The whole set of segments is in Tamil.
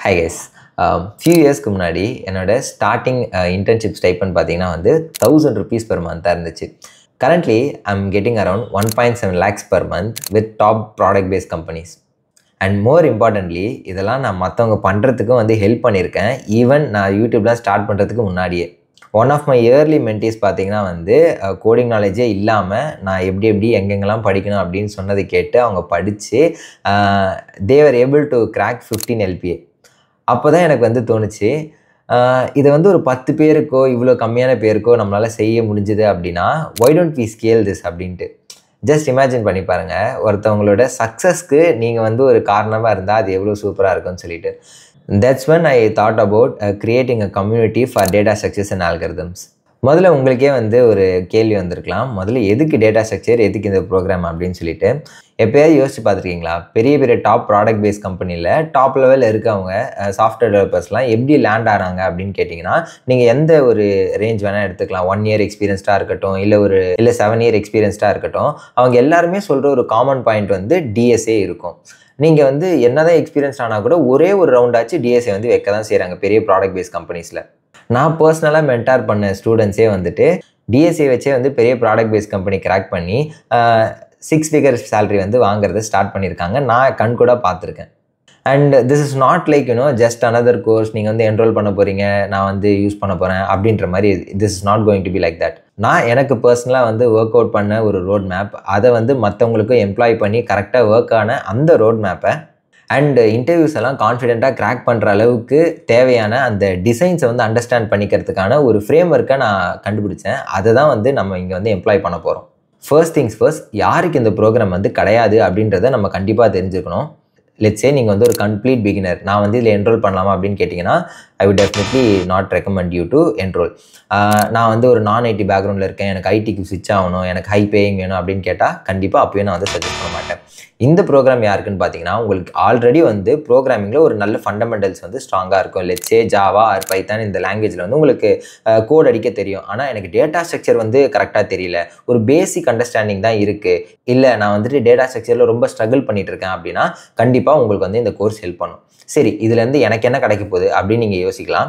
Hi guys. Few yearsக்கு முன்னாடி என்னோட ஸ்டார்டிங் இன்டர்ன்ஷிப் ஸ்டைப்பண்ட் பார்த்தீங்கன்னா வந்து 1000 rupees per month இருந்துச்சு. Currently, I'm getting around 1.7 lakhs per month with top product based companies. And more importantly இதெல்லாம் நான் மற்றவங்க பண்ணுறதுக்கும் வந்து ஹெல்ப் பண்ணியிருக்கேன். ஈவன் நான் யூடியூப்லாம் ஸ்டார்ட் பண்ணுறதுக்கு முன்னாடியே one of my early mentees பார்த்தீங்கன்னா வந்து கோடிங் நாலேஜே இல்லாமல் நான் எப்படி எங்கெங்கெல்லாம் படிக்கணும் அப்படின்னு சொன்னதை கேட்டு அவங்க படித்து they were able to crack 15 LPA. அப்போ தான் எனக்கு வந்து தோணுச்சு, இதை வந்து ஒரு 10 பேருக்கோ இவ்வளோ கம்மியான பேருக்கோ நம்மளால் செய்ய முடிஞ்சுது அப்படின்னா why don't we scale this அப்படின்ட்டு. ஜஸ்ட் இமேஜின் பண்ணி பாருங்கள், ஒருத்தவங்களோட சக்ஸஸ்க்கு நீங்கள் வந்து ஒரு காரணமாக இருந்தால் அது எவ்வளோ சூப்பராக இருக்கும்னு சொல்லிட்டு. That's when I thought about creating a community for data structures and algorithms. முதல்ல உங்களுக்கே வந்து ஒரு கேள்வி வந்திருக்கலாம், முதல்ல எதுக்கு டேட்டா ஸ்ட்ரக்சர், எதுக்கு இந்த ப்ரோக்ராம் அப்படின்னு சொல்லிட்டு. எப்போயாவது யோசிச்சு பார்த்துருக்கீங்களா, பெரிய டாப் ப்ராடக்ட் பேஸ் கம்பெனியில் டாப் லெவலில் இருக்கவங்க சாஃப்ட்வேர் டெவலப்பர்ஸ்லாம் எப்படி லேண்ட் ஆகிறாங்க அப்படின்னு கேட்டிங்கன்னா, நீங்கள் எந்த ஒரு ரேஞ்ச் வேணால் எடுத்துக்கலாம். 1 year எக்ஸ்பீரியன்ஸ்டாக இருக்கட்டும், இல்லை 7 year எக்ஸ்பீரியன்ஸ்டாக இருக்கட்டும், அவங்க எல்லாருமே சொல்கிற ஒரு காமன் பாயிண்ட் வந்து டிஎஸ்ஏ இருக்கும். நீங்கள் வந்து என்னதான் எக்ஸ்பீரியன்ஸ் ஆனால் கூட ஒரே ஒரு ரவுண்டாச்சு டிஎஸ்ஏ வந்து வைக்க தான் செய்கிறாங்க பெரிய ப்ராடக்ட் பேஸ் கம்பெனிஸில். நான் பர்சனலாக மென்டார் பண்ண ஸ்டூடெண்ட்ஸே வந்துட்டு டிஎஸ்ஏ வச்சே வந்து பெரிய ப்ராடக்ட் பேஸ் கம்பெனி கிராக் பண்ணி 6 figure சேலரி வந்து வாங்குறத ஸ்டார்ட் பண்ணியிருக்காங்க. நான் கண் கூட பார்த்துருக்கேன். And this is not like just another course, நீங்கள் வந்து என்ரோல் பண்ண போகிறீங்க, நான் வந்து யூஸ் பண்ண போகிறேன் அப்படின்ற மாதிரி. This is not going to be like that. நான் எனக்கு பர்சனலாக வந்து ஒர்க் அவுட் பண்ண ஒரு ரோட் மேப், அதை வந்து மற்றவங்களுக்கும் எம்ப்ளாய் பண்ணி கரெக்டாக ஒர்க் ஆன அந்த ரோட் மேப்பை அண்ட் இன்டர்வியூஸ் எல்லாம் கான்ஃபிடென்ட்டாக கிராக் பண்ணுற அளவுக்கு தேவையான அந்த டிசைன்ஸை வந்து அண்டர்ஸ்டாண்ட் பண்ணிக்கிறதுக்கான ஒரு ஃப்ரேம் ஒர்க்கை நான் கண்டுபிடிச்சேன். அதை தான் வந்து நம்ம இங்கே வந்து எம்ப்ளாய் பண்ண போகிறோம். ஃபர்ஸ்ட் திங்ஸ் ஃபர்ஸ்ட், யாருக்கு இந்த ப்ரோக்ராம் வந்து கிடையாது அப்படின்றத நம்ம கண்டிப்பாக தெரிஞ்சுக்கணும். லெட்ஸே நீங்கள் வந்து ஒரு கம்ப்ளீட் பிகினர், நான் வந்து இதில் என்ரோல் பண்ணலாமா அப்படின்னு கேட்டிங்கன்னா, I would definitely not recommend you to enrol. நான் வந்து ஒரு நான் ஐடி பேக்ரவுண்டில் இருக்கேன், எனக்கு ஐடிக்கு ஸ்விட்ச் ஆகணும், எனக்கு ஹை பேயிங் வேணும் அப்படின்னு கேட்டால் கண்டிப்பாக அப்போயே நான் வந்து சஜஸ்ட் பண்ண மாட்டேன். இந்த ப்ரோக்ராம் யாருக்குன்னு பார்த்தீங்கன்னா, உங்களுக்கு ஆல்ரெடி வந்து ப்ரோக்ராமிங்கில் ஒரு நல்ல ஃபண்டமெண்டல்ஸ் வந்து ஸ்ட்ராங்காக இருக்கும். லெட்ஸே ஜாவா ஆர் பைத்தான் இந்த லாங்குவேஜில் வந்து உங்களுக்கு கோட் அடிக்க தெரியும், ஆனால் எனக்கு டேட்டா ஸ்ட்ரக்சர் வந்து கரெக்டாக தெரியல, ஒரு பேசிக் அண்டர்ஸ்டாண்டிங் தான் இருக்குது, இல்லை நான் வந்துட்டு டேட்டா ஸ்ட்ரக்சரில் ரொம்ப ஸ்ட்ரகிள் பண்ணிட்டு இருக்கேன் அப்படின்னா கண்டிப்பாக உங்களுக்கு வந்து இந்த கோர்ஸ் ஹெல்ப் பண்ணும். சரி, இதுலேருந்து எனக்கு என்ன கிடைக்க போகுது அப்படின்னு நீங்கள் யோசிக்கலாம்.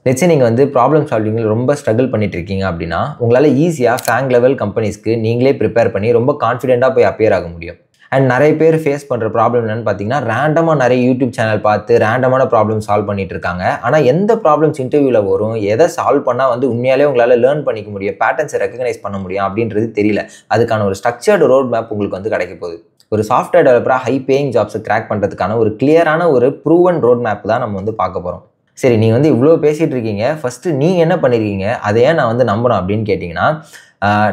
லெட்ஸே நீங்கள் வந்து ப்ராப்ளம் சால்விங்கில் ரொம்ப ஸ்ட்ரகிள் பண்ணிட்டு இருக்கீங்க அப்படின்னா உங்களால் ஈஸியாக ஃபேங் லெவல் கம்பெனிஸ்க்கு நீங்களே ப்ரிப்பேர் பண்ணி ரொம்ப கான்ஃபிடென்ட்டாக போய் அப்பியர் ஆக முடியும். அண்ட் நிறைய பேர் ஃபேஸ் பண்ணுற ப்ராப்ளம் என்னென்னு பார்த்தீங்கன்னா, ரேண்டமாக நிறைய யூடியூப் சேனல் பார்த்து ரேண்டமான ப்ராப்ளம் சால்வ் பண்ணிட்டு இருக்காங்க. ஆனால் எந்த ப்ராப்ளம்ஸ் இன்டர்வியூவில் வரும், எதை சால்வ் பண்ணால் வந்து உண்மையாலே உங்களால் லேர்ன் பண்ணிக்க முடியும், பேட்டர்ன்ஸை ரெக்கக்னைஸ் பண்ண முடியும் அப்படின்றது தெரியல. அதுக்கான ஒரு ஸ்ட்ரக்சர்டு ரோட் மேப் உங்களுக்கு வந்து கிடைக்க போகுது. ஒரு சாஃப்ட்வேர் டெவலப்பராக ஹை பேயிங் ஜாப்ஸை கிராக் பண்ணுறதுக்கான ஒரு கிளியரான ஒரு ப்ரூவன் ரோட் மேப் தான் நம்ம வந்து பார்க்க போகிறோம். சரி, நீங்கள் வந்து இவ்வளோ பேசிகிட்டு இருக்கீங்க, ஃபஸ்ட்டு நீங்கள் என்ன பண்ணியிருக்கீங்க, அதை ஏன் நான் வந்து நம்பணும் அப்படின்னு கேட்டிங்கன்னா,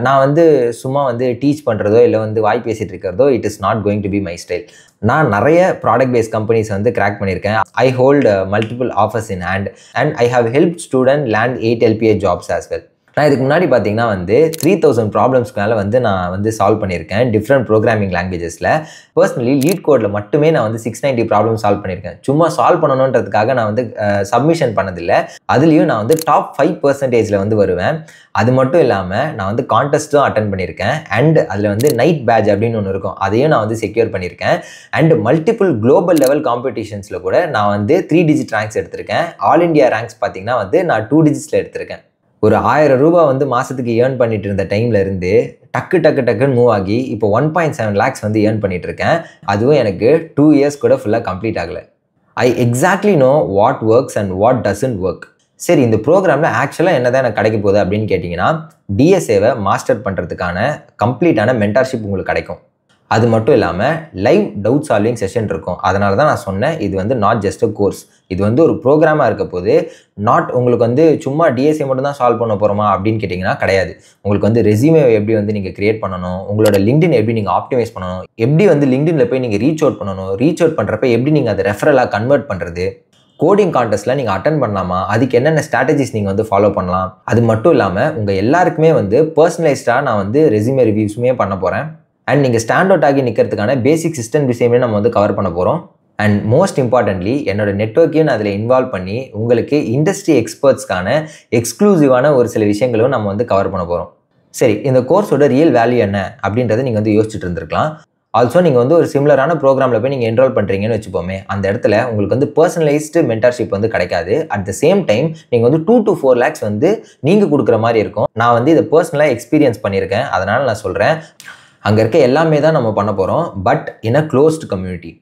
நான் வந்து சும்மா வந்து டீச் பண்ணுறதோ இல்லை வந்து வாய் பேசிகிட்டு இருக்கிறதோ it is not going to be my style. நான் நிறைய ப்ராடக்ட் பேஸ்ட் கம்பெனிஸ் வந்து கிராக் பண்ணியிருக்கேன். I hold multiple offers in hand and I have help student land 8 LPA jobs as well. நான் இதுக்கு முன்னாடி பார்த்தீங்கன்னா வந்து 3000 ப்ராப்ளம்ஸ்க்கு மேலே வந்து நான் வந்து சால்வ் பண்ணியிருக்கேன் டிஃப்ரெண்ட் ப்ரோக்ராமிங் லாங்குவேஜஸில். பர்சனலி லீட் கோடில் மட்டுமே நான் வந்து 690 ப்ராப்ளம் சால்வ் பண்ணியிருக்கேன். சும்மா சால்வ் பண்ணணுன்றதுக்காக நான் வந்து சப்மிஷன் பண்ணதில்லை. அதுலேயும் நான் வந்து டாப் 5% வந்து வருவேன். அது மட்டும் இல்லாமல் நான் வந்து கான்டெஸ்ட்டும் அட்டன் பண்ணியிருக்கேன். அண்ட் அதில் வந்து நைட் பேட்ச் அப்படின்னு ஒன்று இருக்கும், அதையும் நான் வந்து செக்யூர் பண்ணியிருக்கேன். அண்ட் மல்டிபிள் குளோபல் லெவல் காம்படிஷன்ஸில் கூட நான் வந்து 3 digit ரேங்க்ஸ் எடுத்திருக்கேன். ஆல் இண்டியா ரேங்க்ஸ் பார்த்தீங்கன்னா வந்து நான் 2 digitsல எடுத்திருக்கேன். ஒரு 1000 ரூபா வந்து மாதத்துக்கு ஏர்ன் பண்ணிட்டு இருந்த டைமில் இருந்து டக்குன்னு மூவ் ஆகி இப்போ 1.7 lakhs வந்து ஏர்ன் பண்ணிட்டு இருக்கேன். அதுவும் எனக்கு 2 years கூட ஃபுல்லாக கம்ப்ளீட் ஆகலை. I exactly know what works and what doesn't work. சரி, இந்த ப்ரோக்ராமில் ஆக்சுவலாக என்ன தான் எனக்கு கிடைக்க போகுது அப்படின்னு கேட்டிங்கன்னா, டிஎஸ்ஏவை மாஸ்டர் பண்ணுறதுக்கான கம்ப்ளீட்டான மென்டார்ஷிப் உங்களுக்கு கிடைக்கும். அது மட்டும் இல்லாமல் லைவ் டவுட் சால்விங் செஷன் இருக்கும். அதனால தான் நான் சொன்னேன், இது வந்து நாட் ஜஸ்ட் அ கோர்ஸ், இது வந்து ஒரு ப்ரோக்ராமாக இருக்க போது. நாட் உங்களுக்கு வந்து சும்மா டிஎஸ்ஏ மட்டும் தான் சால்வ் பண்ண போகிறோமா அப்படின்னு கேட்டிங்கன்னா கிடையாது. உங்களுக்கு வந்து ரெஸ்யூமே எப்படி வந்து நீங்கள் கிரியேட் பண்ணணும், உங்களோட லிங்க்டின் எப்படி நீங்கள் ஆப்டிமைஸ் பண்ணணும், எப்படி வந்து லிங்க்டின்ல போய் நீங்கள் ரீச் அவுட் பண்ணணும், ரீச் அவுட் பண்ணுறப்ப எப்படி நீங்கள் அதை ரெஃபரலாக கன்வெர்ட் பண்ணுறது, கோடிங் கான்டெஸ்ட்டில் நீங்கள் அட்டன் பண்ணலாமா, அதுக்கு என்னென்ன ஸ்ட்ராட்டஜிஸ் நீங்கள் வந்து ஃபாலோ பண்ணலாம். அது மட்டும் இல்லாமல் உங்கள் எல்லாருக்குமே வந்து பர்சனலைஸ்டாக நான் வந்து ரெஸ்யூமே ரிவ்யூஸுமே பண்ண போகிறேன். அண்ட் நீங்கள் ஸ்டாண்ட் அவுட் ஆகி நிற்கிறதுக்கான பேசிக் சிஸ்டம் விஷயமே நம்ம வந்து கவர் பண்ண போகிறோம். அண்ட் மோஸ்ட் இம்பார்ட்டன்ட்லி என்னோட நெட்வொர்க்கையும் நான் அதில் இன்வால்வ் பண்ணி உங்களுக்கு இண்டஸ்ட்ரி எக்ஸ்பர்ட்ஸ்க்கான எக்ஸ்க்ளூசிவான ஒரு சில விஷயங்களும் நம்ம வந்து கவர் பண்ண போகிறோம். சரி, இந்த கோர்ஸோட ரியல் வேல்யூ என்ன அப்படின்றத நீங்கள் வந்து யோசிச்சுட்டு இருந்திருக்கலாம். ஆல்சோ நீங்கள் வந்து ஒரு சிமிலரான ப்ரோக்ராமில் போய் நீங்கள் என்ரோல் பண்ணுறீங்கன்னு வச்சுப்போமே, அந்த இடத்துல உங்களுக்கு வந்து பர்சனலைஸ்டு மென்டர்ஷிப் வந்து கிடைக்காது. அட் த சேம் டைம் நீங்கள் வந்து 2 to 4 lakhs வந்து நீங்கள் கொடுக்குற மாதிரி இருக்கும். நான் வந்து இதை பர்சனலாக எக்ஸ்பீரியன்ஸ் பண்ணியிருக்கேன். அதனால் நான் சொல்கிறேன், அங்கே இருக்க எல்லாமே தான் நம்ம பண்ண போகிறோம், but in a closed community.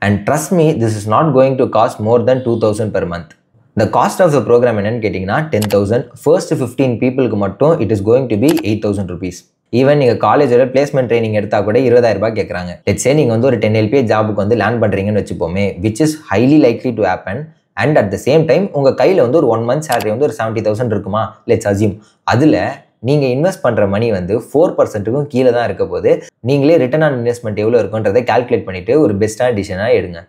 And trust me, this is not going to cost more then 2000 per month. The cost of the program என்னன்னு கேட்டிங்கன்னா 10,000. ஃபர்ஸ்ட் 15 பீப்புளுக்கு மட்டும் it is going to be 8,000 rupees. Even நீங்கள் காலேஜோட பிளேஸ்மெண்ட் ட்ரைனிங் எடுத்தால் கூட 20,000 ரூபாய் கேட்குறாங்க. லெட்ஸ் சே நீங்கள் வந்து ஒரு 10 LPA ஜாபுக்கு வந்து லேண்ட் பண்ணுறீங்கன்னு வச்சுப்போமே, which is highly likely to happen. And at the same time உங்கள் கையில் வந்து ஒரு 1 month salary வந்து ஒரு 70,000 இருக்குமா, லெட்ஸ் அஸ்யூம். அதில் நீங்கள் இன்வெஸ்ட் பண்ணுற மணி வந்து 4%க்கும் கீழே தான் இருக்க போது. நீங்களே ரிட்டர்ன் ஆன் இன்வெஸ்ட்மெண்ட் எவ்வளோ இருக்குன்றதை கால்குலேட் பண்ணிவிட்டு ஒரு பெஸ்ட்டான டிசிஷனாக எடுங்க.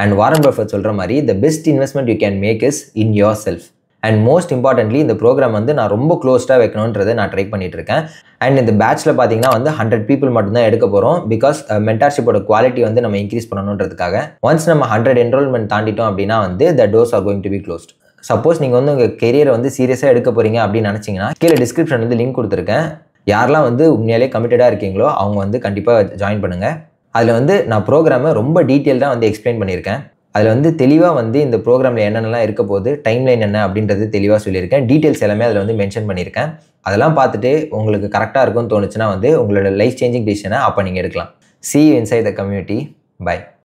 அண்ட் வாரன் பஃபெட் சொல்கிற மாதிரி the best investment you can make is in யோர் செல்ஃப். அண்ட் மோஸ்ட் இம்பார்ட்டன்ட்லி இந்த ப்ரோக்ராம் வந்து நான் ரொம்ப க்ளோஸ்டாக வைக்கணுன்றதை நான் ட்ரை பண்ணிட்டு இருக்கேன். அண்ட் இந்த பேட்ச்சில் பார்த்தீங்கன்னா வந்து 100 people மட்டும்தான் எடுக்க போகிறோம். பிகாஸ் மென்டார்ஷிப்போட குவாலிட்டி வந்து நம்ம இன்க்ரீஸ் பண்ணணுன்றதுக்காக. ஒன்ஸ் நம்ம 100 என்ரோல்மெண்ட் தாண்டிட்டோம் அப்படின்னா வந்து த doors are going to B closed. Suppose நீங்கள் வந்து உங்கள் கெரியரை வந்து சீரியஸாக எடுக்க போகிறீங்க அப்படின்னு நினச்சிங்கன்னா கீழே டிஸ்கிரிப்ஷன் வந்து லிங்க் கொடுத்துருக்கேன். யாரெல்லாம் வந்து உண்மையிலே கமிட்டடாக இருக்கீங்களோ அவங்க வந்து கண்டிப்பாக ஜாயின் பண்ணுங்கள். அதில் வந்து நான் ப்ரோக்ராமை ரொம்ப டீட்டெயில்டாக வந்து எக்ஸ்பிளைன் பண்ணியிருக்கேன். அதில் வந்து தெளிவாக வந்து இந்த ப்ரோக்ராமில் என்னென்னலாம் இருக்க போது, டைம்லைன் என்ன அப்படின்றது தெளிவாக சொல்லியிருக்கேன். டீட்டெயில்ஸ் எல்லாமே அதில் வந்து மென்ஷன் பண்ணியிருக்கேன். அதெல்லாம் பார்த்துட்டு உங்களுக்கு கரெக்டாக இருக்கும்னு தோணுச்சுன்னா வந்து உங்களோட லைஃப் சேஞ்சிங் டிசிஷனை அப்போ நீங்கள் எடுக்கலாம். See you inside the community. Bye.